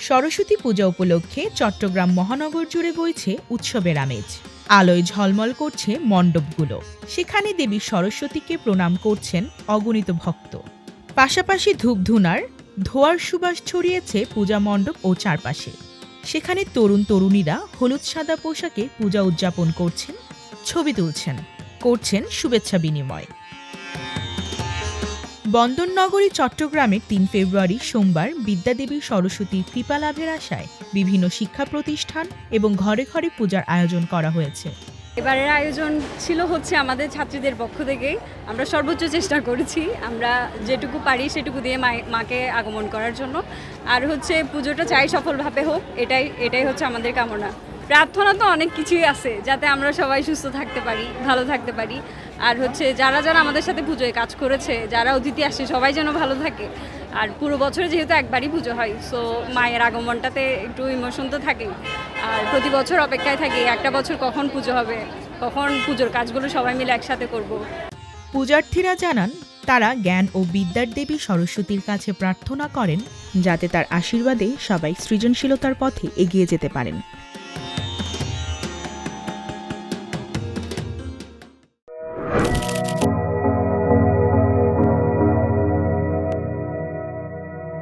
সরস্বতী পূজা উপলক্ষে চট্টগ্রাম মহানগর জুড়ে বইছে উৎসবের আমেজ। আলোয় ঝলমল করছে মণ্ডপগুলো। সেখানে দেবী সরস্বতীকে প্রণাম করছেন অগণিত ভক্ত। পাশাপাশি ধূপধুনার ধোঁয়ার সুবাস ছড়িয়েছে পূজা মণ্ডপ ও চারপাশে। সেখানে তরুণ তরুণীরা হলুদ সাদা পোশাকে পূজা উদযাপন করছেন, ছবি তুলছেন, করছেন শুভেচ্ছা বিনিময়। বন্দরনগরী চট্টগ্রামের ৩ ফেব্রুয়ারি সোমবার বিদ্যাদেবী সরস্বতীর কৃপা লাভের আশায় বিভিন্ন শিক্ষা প্রতিষ্ঠান এবং ঘরে ঘরে পূজার আয়োজন করা হয়েছে। এবারের আয়োজন ছিল আমাদের ছাত্রীদের পক্ষ থেকেই আমরা সর্বোচ্চ চেষ্টা করেছি, আমরা যেটুকু পারি সেটুকু দিয়ে মাকে আগমন করার জন্য। আর পুজোটা চাই সফলভাবে হোক, এটাই আমাদের কামনা। প্রার্থনা তো অনেক কিছুই আছে, যাতে আমরা সবাই সুস্থ থাকতে পারি, ভালো থাকতে পারি। আর যারা যারা আমাদের সাথে পুজোয় কাজ করেছে, যারা অতিথি আসে, সবাই যেন ভালো থাকে। আর পুরো বছরে যেহেতু একবারই পুজো হয়, সো মায়ের আগমনটাতে একটু ইমোশন তো থাকেই। আর প্রতি বছর অপেক্ষায় থাকি একটা বছর কখন পুজো হবে, কখন পুজোর কাজগুলো সবাই মিলে একসাথে করব। পূজার্থীরা জানান তারা জ্ঞান ও বিদ্যার দেবী সরস্বতীর কাছে প্রার্থনা করেন যাতে তার আশীর্বাদে সবাই সৃজনশীলতার পথে এগিয়ে যেতে পারেন।